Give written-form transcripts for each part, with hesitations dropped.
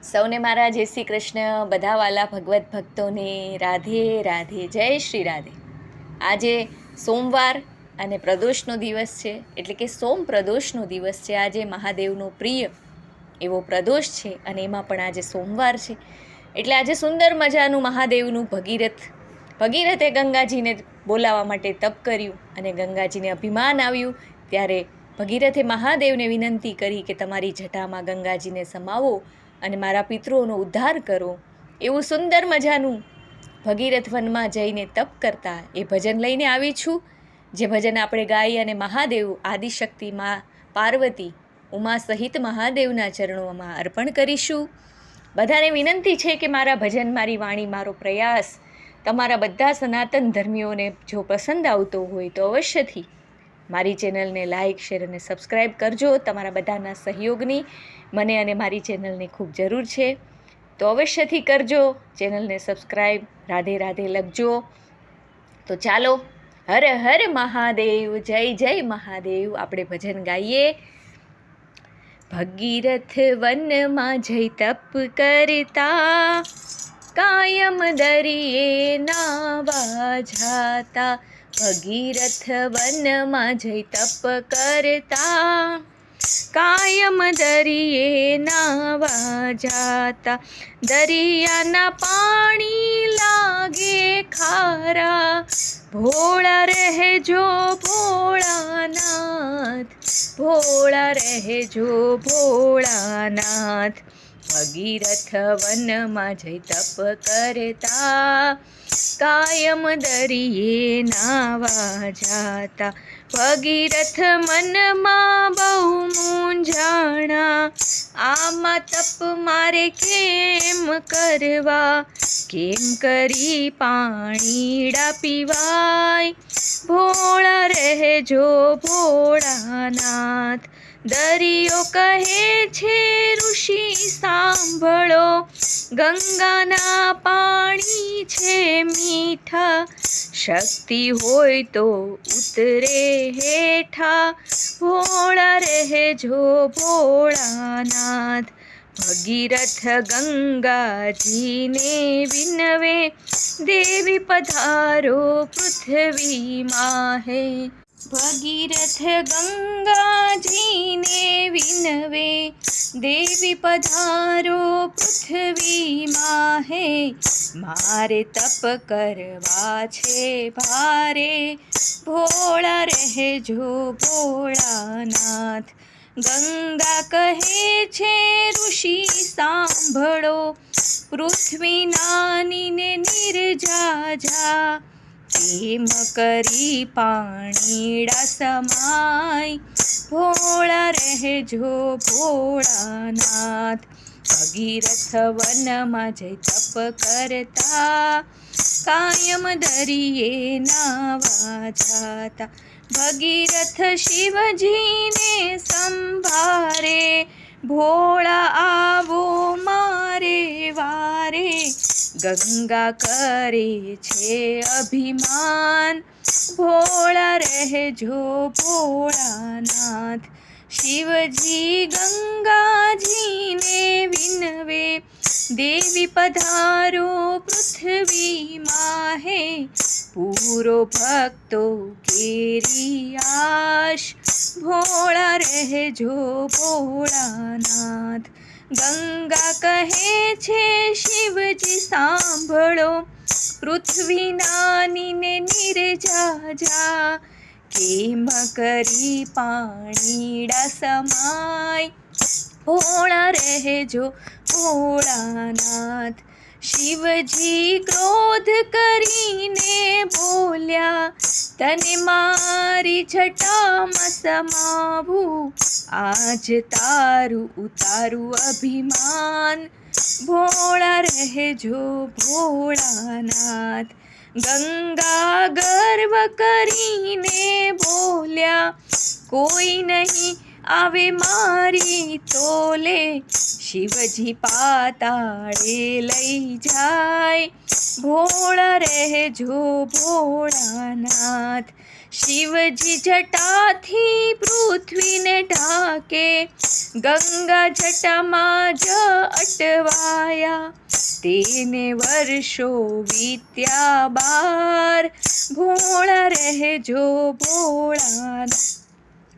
સૌને મારા જય શ્રી કૃષ્ણ. બધા વાલા ભગવત ભક્તોને રાધે રાધે, જય શ્રી રાધે. આજે સોમવાર અને પ્રદોષનો દિવસ છે, એટલે કે સોમ પ્રદોષનો દિવસ છે. આજે મહાદેવનો પ્રિય એવો પ્રદોષ છે અને એમાં પણ આજે સોમવાર છે, એટલે આજે સુંદર મજાનું મહાદેવનું ભગીરથે ગંગાજીને બોલાવવા માટે તપ કર્યું અને ગંગાજીને અભિમાન આવ્યું. ત્યારે ભગીરથે મહાદેવને વિનંતી કરી કે તમારી જટામાં ગંગાજીને સમાવો અને મારા પિતૃઓનો ઉદ્ધાર કરો. એવું સુંદર મજાનું ભગીરથ વનમાં જઈને તપ કરતા એ ભજન લઈને આવી છું, જે ભજન આપણે ગાઈ અને મહાદેવ આદિશક્તિ માં પાર્વતી ઉમા સહિત મહાદેવના ચરણોમાં અર્પણ કરીશું. બધાને વિનંતી છે કે મારા ભજન, મારી વાણી, મારો પ્રયાસ તમારા બધા સનાતન ધર્મીઓને જો પસંદ આવતો હોય તો અવશ્યથી મારી ચેનલને લાઇક, શેર અને સબસ્ક્રાઈબ કરજો. તમારા બધાના સહયોગની મને અને મારી ચેનલને ખૂબ જરૂર છે, તો અવશ્યથી કરજો. ચેનલને સબસ્ક્રાઈબ, રાધે રાધે લખજો. તો ચાલો, હર હર મહાદેવ, જય જય મહાદેવ. આપણે ભજન ગાઈએ. ભગીરથ વનમાં જઈ તપ કરતા, કાયમ દરિયે નાવા જાતા. ભગીરથ વનમાં જઈ તપ કરતા, કાયમ દરિયે નાવા જાતા. દરિયાના પાણી લાગે ખારા, ભોળા રહેજો ભોળાનાથ, ભોળા રહેજો ભોળાનાથ. ભગીરથ વનમાં જઈ તપ કરતા, કાયમ દરિયે નાવા જાતા. ભગીરથ મનમાં બહુ મૂંઝાણા, આમાં તપ મારે કેમ કરવા, કેમ કરી પાણીડા પીવાય. ભોળા રહેજો ભોળાનાથ. દરિયો કહે છે ઋષિ સાંભળો, ગંગાના પાણી છે મીઠા, શક્તિ હોય તો ઉતરે હેઠા. ભોળા રહેજો ભોળાનાથ. ભગીરથ ગંગાજીને વિનવે, દેવી પધારો પૃથ્વીમાં હે. ભગીરથ ગંગાજીને વિનવે, દેવી પધારો પૃથ્વીમાં હે. મારે તપ કરવા છે ભારે, ભોળા રહેજો ભોળાનાથ. ગંગા કહે છે ઋષિ સાંભળો, પૃથ્વી નાની ને નિર્જા જા, કેમ કરી પાણીડા સમાય. ભોળા રહેજો ભોળાનાથ. ભગીરથ વનમાં જઈ તપ કરતા, કાયમ દરિયે નાવા જાતા. ભગીરથ શિવજીને સંભારે, ભોળા આવો મારે વારે. ગંગા કરે છે અભિમાન, ભોળા રહેજો ભોળાનાથ. શિવજી ગંગાજીને વિનવે, દેવી પધારો પૃથ્વીમાં હે. પૂરો ભક્તો કેરી આશ, ભોળા રહેજો ભોળાનાથ. ગંગા કહે છે શિવજી સાંભળો, પૃથ્વી નાની ને નિર્જા જા, કેમ કરી પાણીડા સમાય. ભોળા રહેજો ભોળાનાથ. શિવજી ક્રોધ કરીને બોલ્યા, તને મારી જટામાં સમાવું, આજ તારું ઉતારું અભિમાન. ભોળા રહેજો ભોળાનાથ. ગંગા ગર્વ કરીને બોલ્યા, કોઈ નહીં આવે મારી તોલે. શિવજી પાતાળે લઈ જાય, ભોળા રહેજો ભોળાનાથ. શિવજી જટાથી પૃથ્વીને ઢાકે, ગંગા જટામાં જ અટવાયા, તેને વર્ષો વીત્યા 12, ભોળા રહેજો ભોળાના.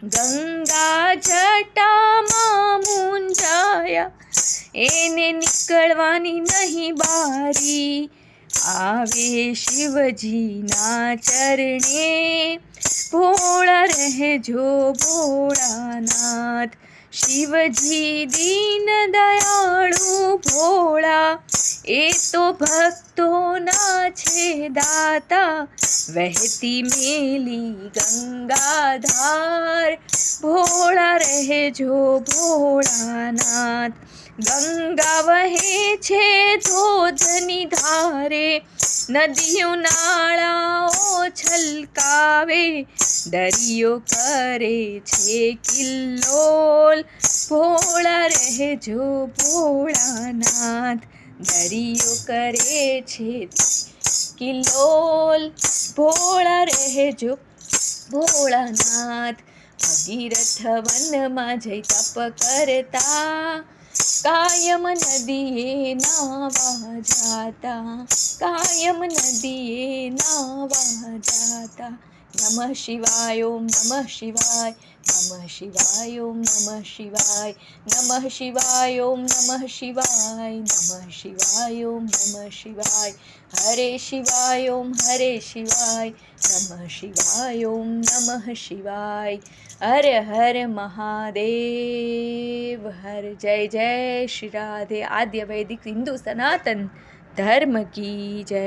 ગંગા જટામાં મૂંઝાયા, એને નીકળવાની નહીં બારી, આવે શિવજીના ચરણે, ભોળા રહેજો ભોળાનાથ. શિવજી દીન દયાળુ ભોળા, એ તો ભક્તોના છે દાતા, વહેતી મેલી ગંગાધાર, ભોળા રહેજો ભોળાનાથ. ગંગા વહે છે ધોધની ધારે, નદીઓ નાળાઓ છલકાવે, દરિયો કરે છે કિલ્લોલ, ભોળા રહેજો ભોળાનાથ. દરિયો કરે છે કિલ્લોલ, ભોળા રહેજો ભોળાનાથ. ભગીરથ વનમાં જઈ તપ કરતા, કાયમ નદીએ નાવા જાતા, કાયમ નદીએ નાવા જાતા. નમઃ શિવાય ઓમ નમઃ શિવાય, નમઃ શિવાય ઓમ નમઃ શિવાય, નમઃ શિવાય ઓમ નમઃ શિવાય, નમઃ શિવાય ઓમ નમઃ શિવાય. હરે શિવાય ઓમ હરે શિવાય, નમઃ શિવાય ઓમ નમઃ શિવાય. હર હર મહાદેવ હર. જય જય શ્રી રાધે. આદ્ય વૈદિક હિન્દુ સનાતન ધર્મ કી જય.